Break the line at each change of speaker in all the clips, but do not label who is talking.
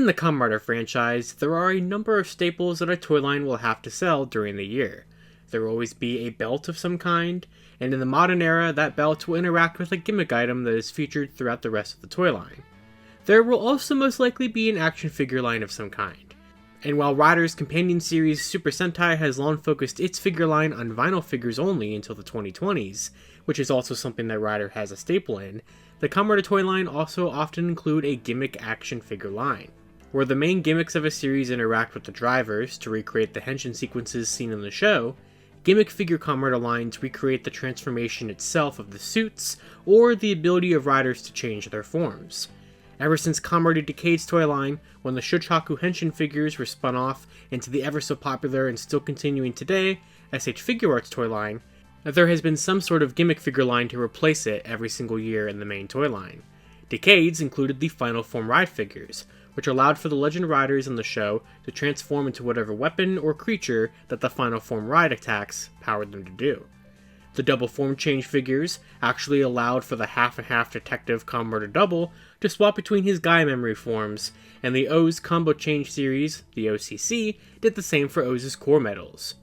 In the Kamen Rider franchise, there are a number of staples that a toy line will have to sell during the year. There will always be a belt of some kind, and in the modern era, that belt will interact with a gimmick item that is featured throughout the rest of the toy line. There will also most likely be an action figure line of some kind. And while Rider's companion series Super Sentai has long focused its figure line on vinyl figures only until the 2020s, which is also something that Rider has a staple in, the Kamen Rider toy line also often include a gimmick action figure line, where the main gimmicks of a series interact with the drivers to recreate the henshin sequences seen in the show. Gimmick figure Kamen Rider lines recreate the transformation itself of the suits, or the ability of riders to change their forms. Ever since Kamen Rider Decade's toy line, when the Shochaku henshin figures were spun off into the ever so popular and still continuing today SH Figuarts toy line, there has been some sort of gimmick figure line to replace it every single year in the main toy line. Decades included the Final Form Ride figures, which allowed for the legend riders in the show to transform into whatever weapon or creature that the Final Form Ride attacks powered them to do. The double form change figures actually allowed for the half-and-half detective Kamen Rider Double to swap between his Gaim memory forms, and the O's Combo Change series, the OCC, did the same for O's core medals.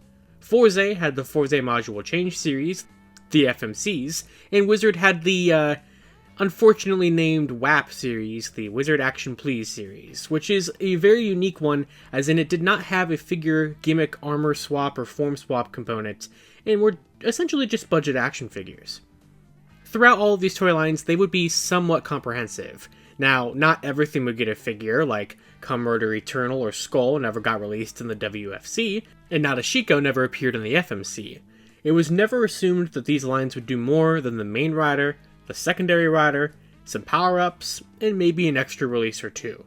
Forze had the Forze Module Change series, the FMCs, and Wizard had the unfortunately named WAP series, the Wizard Action Please series, which is a very unique one, as in it did not have a figure, gimmick, armor swap, or form swap component, and were essentially just budget action figures. Throughout all of these toy lines, they would be somewhat comprehensive. Now, not everything would get a figure, like Kamen Rider Eternal or Skull never got released in the WFC, and Nadeshiko never appeared in the FMC. It was never assumed that these lines would do more than the main rider, the secondary rider, some power-ups, and maybe an extra release or two.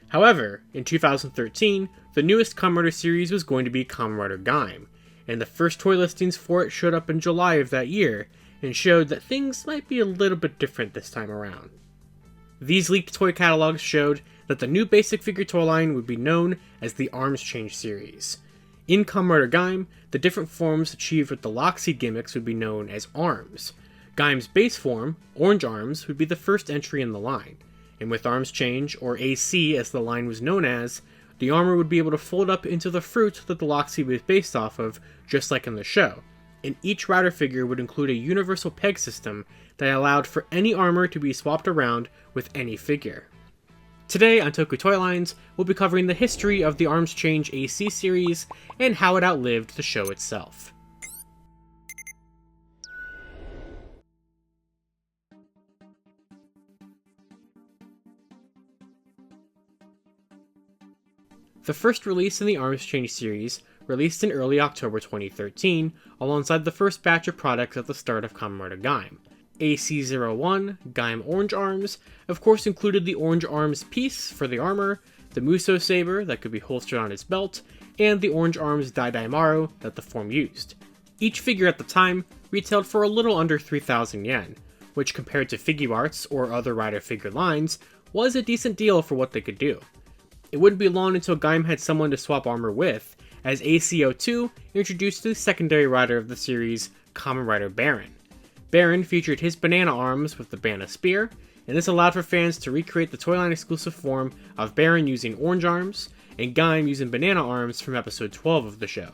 However, in 2013, the newest Kamen Rider series was going to be Kamen Rider Gaim, and the first toy listings for it showed up in July of that year, and showed that things might be a little bit different this time around. These leaked toy catalogs showed that the new basic figure toy line would be known as the Arms Change series. In Kamen Rider Gaim, the different forms achieved with the Lockseed gimmicks would be known as arms. Gaim's base form, Orange Arms, would be the first entry in the line, and with Arms Change, or AC as the line was known as, the armor would be able to fold up into the fruit that the Lockseed was based off of, just like in the show, and each rider figure would include a universal peg system that allowed for any armor to be swapped around with any figure. Today on Toku Toylines, we'll be covering the history of the Arms Change AC series and how it outlived the show itself. The first release in the Arms Change series released in early October 2013, alongside the first batch of products at the start of Kamen Rider Gaim. AC01, Gaim Orange Arms, of course included the Orange Arms piece for the armor, the Muso Saber that could be holstered on his belt, and the Orange Arms Daidaimaru that the form used. Each figure at the time retailed for a little under 3,000 yen, which compared to Figuarts or other rider figure lines, was a decent deal for what they could do. It wouldn't be long until Gaim had someone to swap armor with, as AC02 introduced the secondary rider of the series, Kamen Rider Baron. Baron featured his banana arms with the Banana Spear, and this allowed for fans to recreate the Toyline exclusive form of Baron using orange arms, and Gaim using banana arms from episode 12 of the show.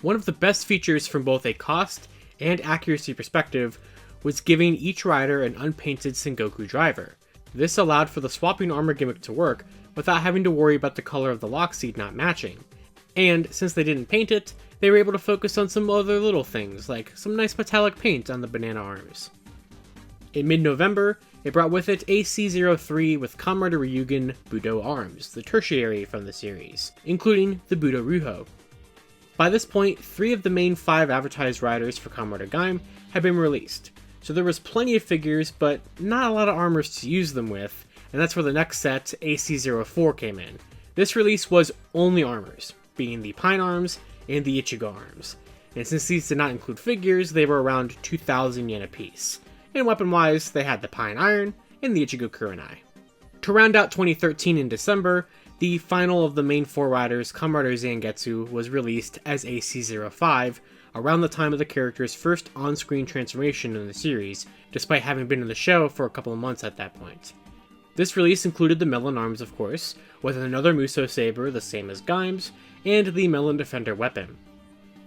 One of the best features from both a cost and accuracy perspective was giving each rider an unpainted Sengoku driver. This allowed for the swapping armor gimmick to work without having to worry about the color of the Lockseed not matching. And since they didn't paint it, they were able to focus on some other little things, like some nice metallic paint on the banana arms. In mid-November, it brought with it AC03 with Kamen Rider Ryugen Budo arms, the tertiary from the series, including the Budo Ruho. By this point, 3 of the main 5 advertised riders for Kamen Rider Gaim had been released, so there was plenty of figures, but not a lot of armors to use them with, and that's where the next set, AC04, came in. This release was only armors, being the Pine Arms and the Ichigo Arms, and since these did not include figures, they were around 2,000 yen apiece. And weapon-wise, they had the Pine Iron and the Ichigo Kurenai. To round out 2013 in December, the final of the main 4 riders, Kamen Rider Zangetsu, was released as AC05, around the time of the character's first on-screen transformation in the series, despite having been in the show for a couple of months at that point. This release included the melon arms, of course, with another Muso saber the same as Gaim's, and the melon defender weapon.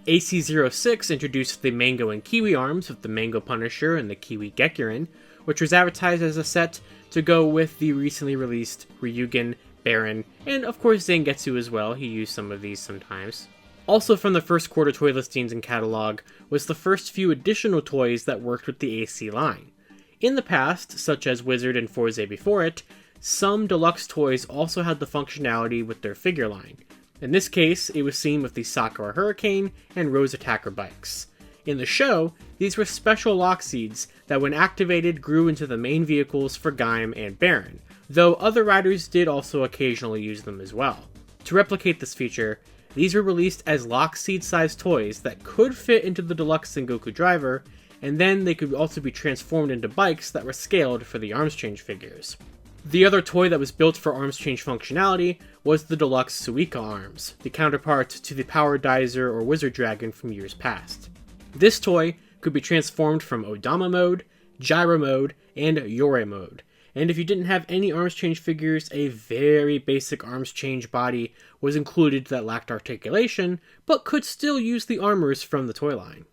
AC06 introduced the Mango and Kiwi arms with the Mango Punisher and the Kiwi Gekurin, which was advertised as a set to go with the recently released Ryugen, Baron, and of course Zangetsu as well. He used some of these sometimes. Also from the first quarter toy listings and catalog was the first few additional toys that worked with the AC line. In the past, such as Wizard and Forze before it, some deluxe toys also had the functionality with their figure line. In this case, it was seen with the Sakura Hurricane and Rose Attacker bikes. In the show, these were special lock seeds that when activated grew into the main vehicles for Gaim and Baron, though other riders did also occasionally use them as well. To replicate this feature, these were released as lock seed sized toys that could fit into the deluxe Sengoku driver, and then they could also be transformed into bikes that were scaled for the arms change figures. The other toy that was built for arms change functionality was the deluxe Suika arms, the counterpart to the Power Dizer or Wizard Dragon from years past. This toy could be transformed from Odama mode, Gyro mode, and Yore mode, and if you didn't have any arms change figures, a very basic arms change body was included that lacked articulation, but could still use the armors from the toy line.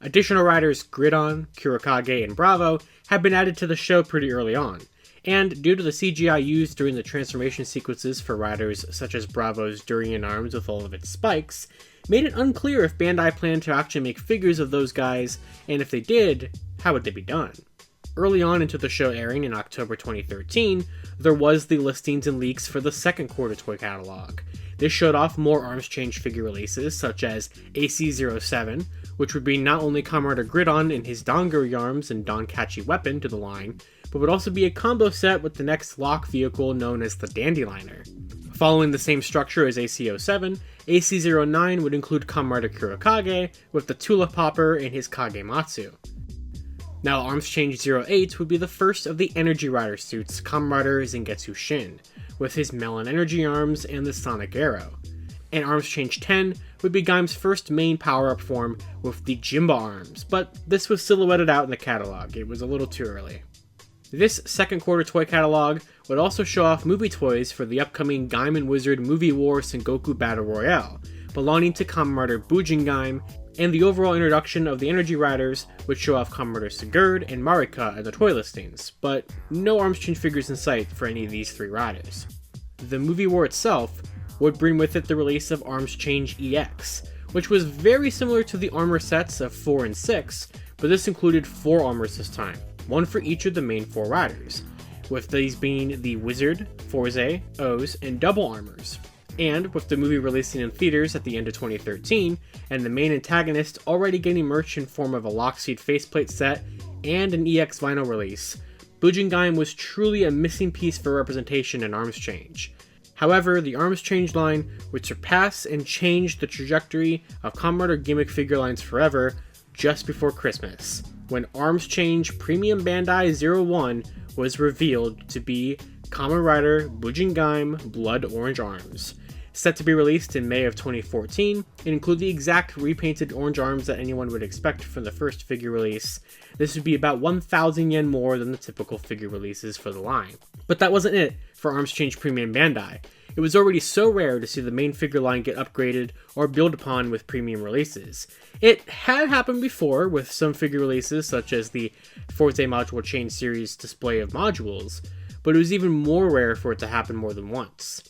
Additional riders Gridon, Kurokage, and Bravo had been added to the show pretty early on, and due to the CGI used during the transformation sequences for riders such as Bravo's Durian arms with all of its spikes, made it unclear if Bandai planned to actually make figures of those guys, and if they did, how would they be done? Early on into the show airing in October 2013, there was the listings and leaks for the second quarter toy catalog. This showed off more arms change figure releases such as AC07, which would bring not only Kamen Rider Gridon and his Donguri arms and Donkachi weapon to the line, but would also be a combo set with the next lock vehicle known as the Dandyliner. Following the same structure as AC07, AC09 would include Kamen Rider Kurokage with the Tulip Popper and his Kagematsu. Now Arms Change 08 would be the first of the Energy Rider suits Kamen Rider Zangetsu Shin, with his Melon Energy arms and the Sonic Arrow. And Arms Change 10 would be Gaim's first main power-up form with the Jimba arms, but this was silhouetted out in the catalog, it was a little too early. This second quarter toy catalog would also show off movie toys for the upcoming Gaim and Wizard Movie War Sengoku Battle Royale, belonging to Kamen Rider Bujin Gaim, and the overall introduction of the Energy Riders would show off Kamen Rider Sigurd and Marika at the toy listings, but no arms change figures in sight for any of these three riders. The movie war itself would bring with it the release of Arms Change EX, which was very similar to the armor sets of 4 and 6, but this included 4 armors this time, one for each of the main 4 riders, with these being the Wizard, Forze, O's, and Double armors. And with the movie releasing in theaters at the end of 2013, and the main antagonist already getting merch in form of a Lockseed faceplate set and an EX vinyl release, Bujin Gaim was truly a missing piece for representation in Arms Change. However, the Arms Change line would surpass and change the trajectory of Kamen Rider gimmick figure lines forever just before Christmas, when Arms Change Premium Bandai 01 was revealed to be Kamen Rider Bujin Gaim Blood Orange Arms. Set to be released in May of 2014, and include the exact repainted orange arms that anyone would expect from the first figure release. This would be about 1,000 yen more than the typical figure releases for the line. But that wasn't it for Arms Change Premium Bandai. It was already so rare to see the main figure line get upgraded or built upon with premium releases. It had happened before with some figure releases such as the Forze Module Chain Series display of modules, but it was even more rare for it to happen more than once.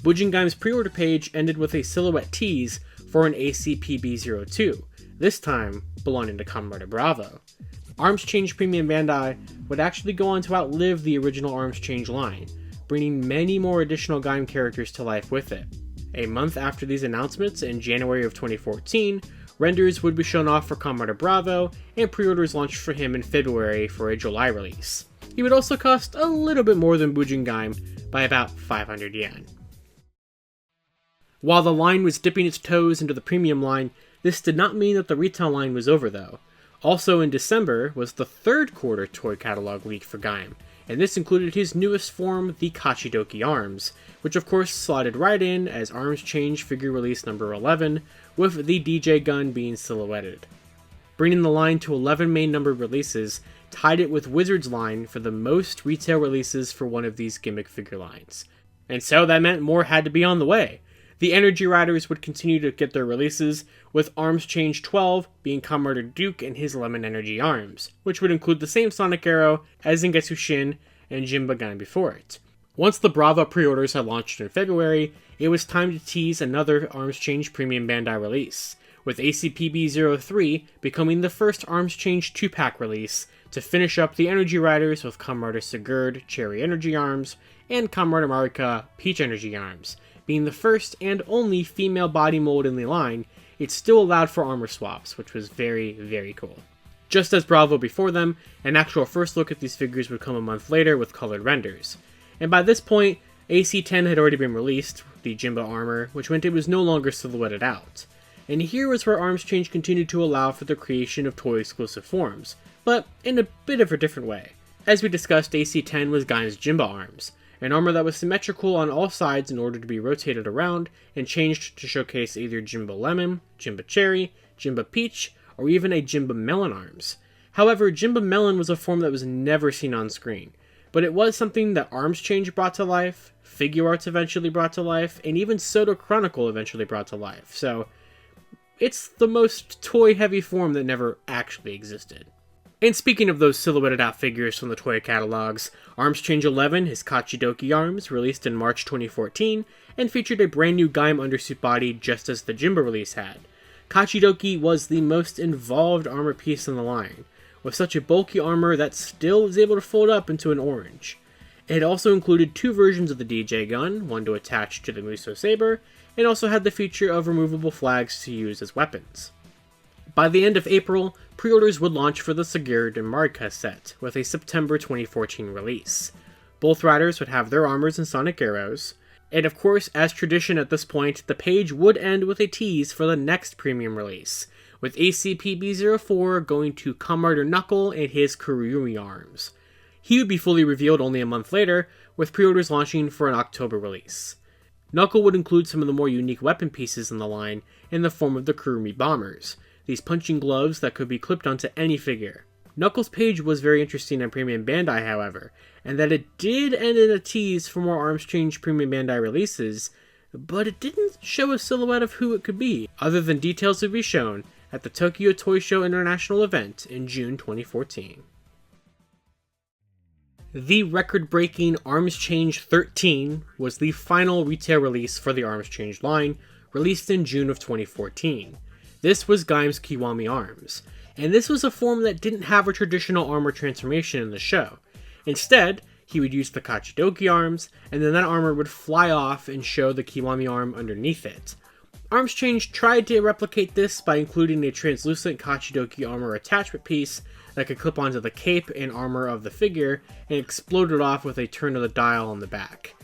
Bujin Gaim's pre-order page ended with a silhouette tease for an ACPB02, this time belonging to Kamen Rider Bravo. Arms Change Premium Bandai would actually go on to outlive the original Arms Change line, bringing many more additional Gaim characters to life with it. A month after these announcements, in January of 2014, renders would be shown off for Kamen Rider Bravo, and pre-orders launched for him in February for a July release. He would also cost a little bit more than Bujin Gaim, by about 500 yen. While the line was dipping its toes into the premium line, this did not mean that the retail line was over though. Also in December was the third quarter toy catalog leak for Gaim, and this included his newest form, the Kachidoki arms, which of course slotted right in as Arms Change figure release number 11, with the DJ gun being silhouetted. bringing the line to 11 main numbered releases, tied it with Wizard's line for the most retail releases for one of these gimmick figure lines. And so that meant more had to be on the way. The Energy Riders would continue to get their releases, with Arms Change 12 being Kamen Rider Duke and his Lemon Energy arms, which would include the same Sonic Arrow as Zangetsu Shin and Jimba Gaim before it. Once the Brava pre-orders had launched in February, it was time to tease another Arms Change Premium Bandai release, with ACPB03 becoming the first Arms Change 2-pack release to finish up the Energy Riders with Kamen Rider Sigurd Cherry Energy arms and Kamen Rider Marika Peach Energy arms. Being the first and only female body mold in the line, it still allowed for armor swaps, which was very, very cool. Just as Bravo before them, an actual first look at these figures would come a month later with colored renders. And by this point, AC-10 had already been released, the Jimba armor, which meant it was no longer silhouetted out. And here was where Arms Change continued to allow for the creation of toy-exclusive forms, but in a bit of a different way. As we discussed, AC-10 was Gaim's Jimba arms, an armor that was symmetrical on all sides in order to be rotated around and changed to showcase either Jimba Lemon, Jimba Cherry, Jimba Peach, or even a Jimba Melon arms. However, Jimba Melon was a form that was never seen on screen, but it was something that Arms Change brought to life, Figure Arts eventually brought to life, and even Soto Chronicle eventually brought to life, so it's the most toy-heavy form that never actually existed. And speaking of those silhouetted out figures from the toy catalogs, Arms Change 11, his Kachidoki arms, released in March 2014, and featured a brand new Gaim undersuit body just as the Jimba release had. Kachidoki was the most involved armor piece in the line, with such a bulky armor that still is able to fold up into an orange. It also included two versions of the DJ gun, one to attach to the Muso Saber, and also had the feature of removable flags to use as weapons. By the end of April, pre-orders would launch for the Sigurd and Marika set, with a September 2014 release. Both riders would have their armors and Sonic Arrows, and of course, as tradition at this point, the page would end with a tease for the next premium release, with ACPB04 going to Kamen Rider Knuckle and his Kuruyumi arms. He would be fully revealed only a month later, with pre-orders launching for an October release. Knuckle would include some of the more unique weapon pieces in the line in the form of the Kurumi bombers, these punching gloves that could be clipped onto any figure. Knuckles' page was very interesting on Premium Bandai, however, and that it did end in a tease for more Arms Change Premium Bandai releases, but it didn't show a silhouette of who it could be, other than details would be shown at the Tokyo Toy Show International event in June 2014. The record-breaking Arms Change 13 was the final retail release for the Arms Change line, released in June of 2014. This was Gaim's Kiwami arms, and this was a form that didn't have a traditional armor transformation in the show. Instead, he would use the Kachidoki arms, and then that armor would fly off and show the Kiwami arm underneath it. Arms Change tried to replicate this by including a translucent Kachidoki armor attachment piece that could clip onto the cape and armor of the figure and exploded off with a turn of the dial on the back.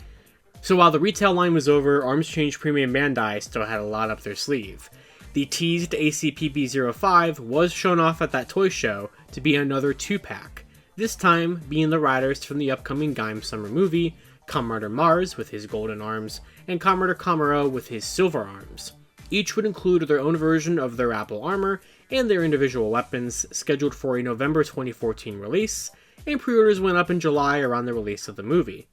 So while the retail line was over, Arms Change Premium Bandai still had a lot up their sleeve. The teased ACPB05 was shown off at that toy show to be another 2-pack, this time being the riders from the upcoming Gaim summer movie, Kamen Rider Mars with his golden arms, and Kamen Rider Kamuro with his silver arms. Each would include their own version of their Apple armor and their individual weapons, scheduled for a November 2014 release, and pre-orders went up in July around the release of the movie.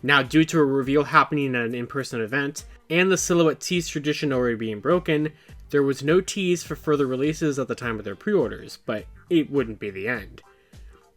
Now, due to a reveal happening at an in-person event, and the silhouette tease tradition already being broken, there was no tease for further releases at the time of their pre-orders, but it wouldn't be the end.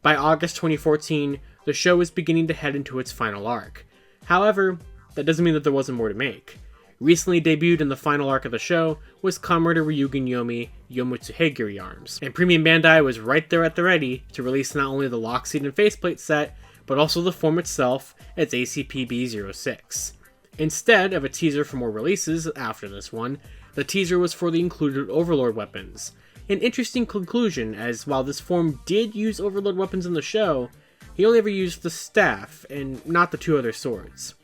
By August 2014, the show was beginning to head into its final arc. However, that doesn't mean that there wasn't more to make. Recently debuted in the final arc of the show was Kamen Rider Ryugen Yomi Yomutsuhegiri arms, and Premium Bandai was right there at the ready to release not only the lock seat and faceplate set, but also the form itself as ACPB06. Instead of a teaser for more releases after this one, the teaser was for the included Overlord weapons. An interesting conclusion, as while this form did use Overlord weapons in the show, he only ever used the staff, and not the two other swords.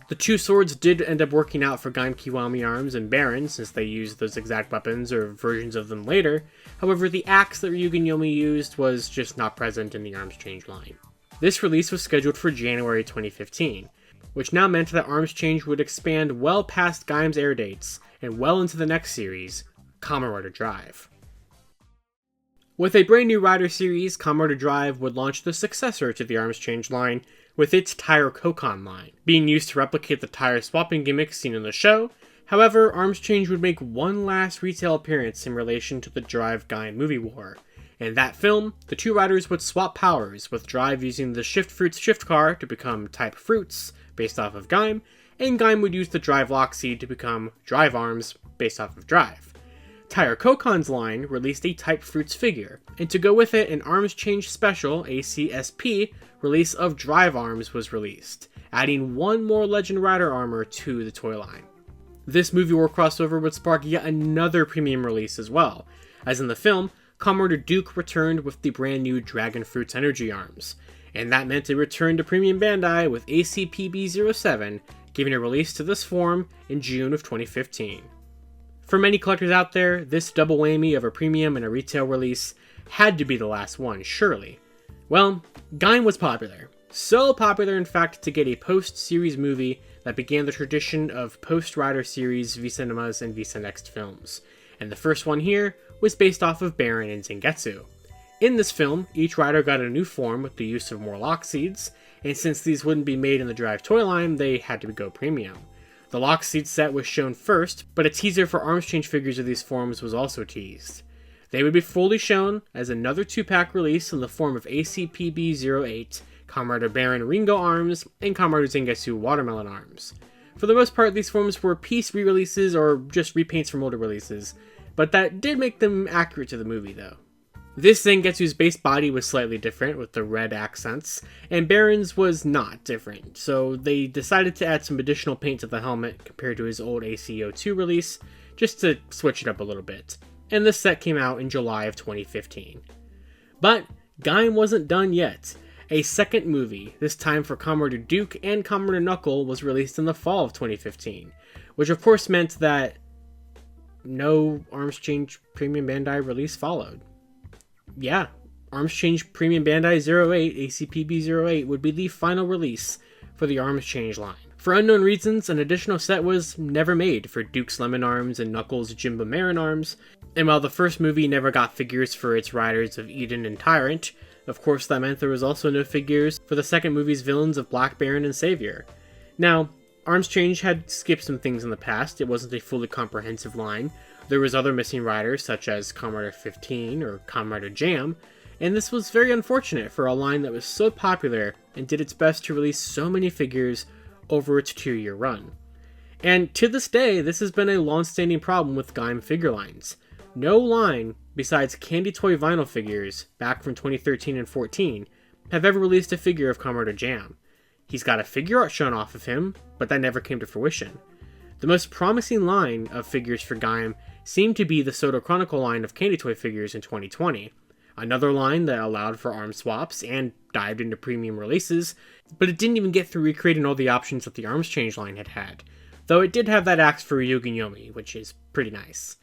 The two swords did end up working out for Gaim Kiwami arms and Baron, since they used those exact weapons or versions of them later. However, the axe that Ryugen Yomi used was just not present in the Arms Change line. This release was scheduled for January 2015, which now meant that Arms Change would expand well past Gaim's air dates and well into the next series, Kamen Rider Drive. With a brand new rider series, Kamen Rider Drive would launch the successor to the Arms Change line with its Tire Kokon line, being used to replicate the tire swapping gimmick seen in the show. However, Arms Change would make one last retail appearance in relation to the Drive Gaim movie war. In that film, the two riders would swap powers, with Drive using the Shift Fruits shift car to become Type Fruits, based off of Gaim, and Gaim would use the Drive Lock Seed to become Drive Arms, based off of Drive. Tire Kokon's line released a Type Fruits figure, and to go with it, an Arms Change Special ACSP release of Drive Arms was released, adding one more Legend Rider armor to the toy line. This movie war crossover would spark yet another premium release as well, as in the film, Kamen Rider Duke returned with the brand new Dragon Fruits Energy Arms, and that meant a return to Premium Bandai with ACPB07 giving a release to this form in June of 2015. For many collectors out there, this double whammy of a premium and a retail release had to be the last one, surely. Well, Gaim was popular. So popular, in fact, to get a post-series movie that began the tradition of post-Rider series V-Cinemas and V-Next films. And the first one here was based off of Baron and Zangetsu. In this film, each rider got a new form with the use of more lock seeds, and since these wouldn't be made in the Drive toy line, they had to go premium. The lock seed set was shown first, but a teaser for Arms Change figures of these forms was also teased. They would be fully shown as another 2-pack release in the form of ACPB08, Kamen Rider Baron Ringo Arms, and Kamen Rider Zangetsu Watermelon Arms. For the most part, these forms were piece re-releases or just repaints from older releases, but that did make them accurate to the movie though. This Zangetsu's base body was slightly different with the red accents, and Baron's was not different, so they decided to add some additional paint to the helmet compared to his old AC02 release, just to switch it up a little bit. And this set came out in July of 2015. But Gaim wasn't done yet. A second movie, this time for Kamen Rider Duke and Kamen Rider Knuckle, was released in the fall of 2015, which of course meant that no Arms Change Premium Bandai release followed. Yeah, Arms Change Premium Bandai 08, ACPB08, would be the final release for the Arms Change line. For unknown reasons, an additional set was never made for Duke's Lemon Arms and Knuckles' Jimba Marin Arms, and while the first movie never got figures for its riders of Eden and Tyrant, of course that meant there was also no figures for the second movie's villains of Black Baron and Savior. Now, Arms Change had skipped some things in the past. It wasn't a fully comprehensive line. There was other missing riders such as Kamen Rider 15 or Kamen Rider Jam, and this was very unfortunate for a line that was so popular and did its best to release so many figures over its 2-year run. And to this day, this has been a long-standing problem with Gaim figure lines. No line, besides Candy Toy vinyl figures back from 2013 and 14, have ever released a figure of Kamen Rider Jam. He's got a figure art shown off of him, but that never came to fruition. The most promising line of figures for Gaim seemed to be the Soto Chronicle line of Candy Toy figures in 2020, another line that allowed for arm swaps and dived into premium releases, but it didn't even get through recreating all the options that the Arms Change line had, though it did have that axe for Ryugen Yomi, which is pretty nice.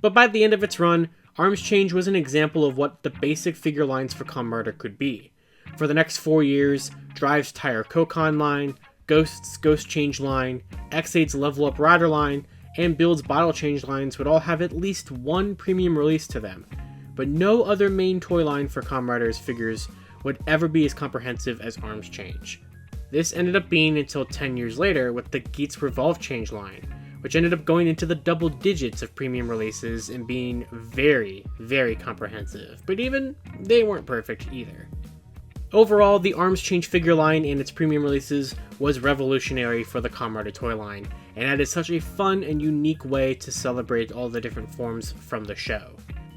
But by the end of its run, Arms Change was an example of what the basic figure lines for Kamen Rider could be. For the next 4 years, Drive's Tire Kokon line, Ghost's Ghost Change line, X8's Level Up Rider line, and Build's Bottle Change lines would all have at least one premium release to them, but no other main toy line for Kamen Rider's figures would ever be as comprehensive as Arms Change. This ended up being until 10 years later with the Geats Revolve Change line, which ended up going into the double digits of premium releases and being very, very comprehensive, but even they weren't perfect either. Overall, the Arms Change figure line and its premium releases was revolutionary for the Kamen Rider toy line, and added such a fun and unique way to celebrate all the different forms from the show.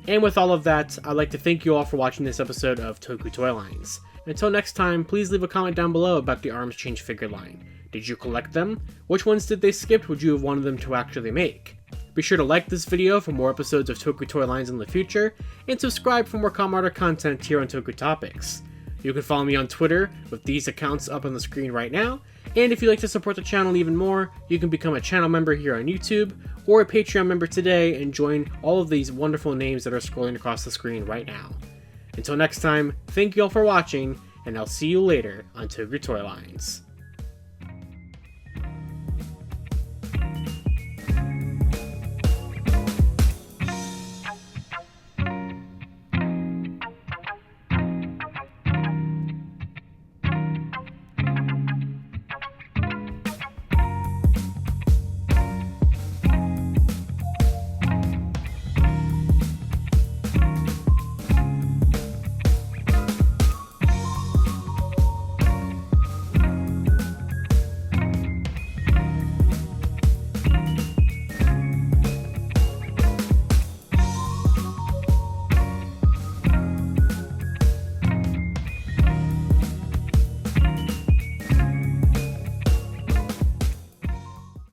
And with all of that, I'd like to thank you all for watching this episode of Toku Toylines. Until next time, please leave a comment down below about the Arms Change figure line. Did you collect them? Which ones did they skip would you have wanted them to actually make? Be sure to like this video for more episodes of Toku Toylines in the future, and subscribe for more Kamen Rider content here on Toku Topics. You can follow me on Twitter with these accounts up on the screen right now, and if you'd like to support the channel even more, you can become a channel member here on YouTube, or a Patreon member today and join all of these wonderful names that are scrolling across the screen right now. Until next time, thank you all for watching, and I'll see you later on Toku Toylines.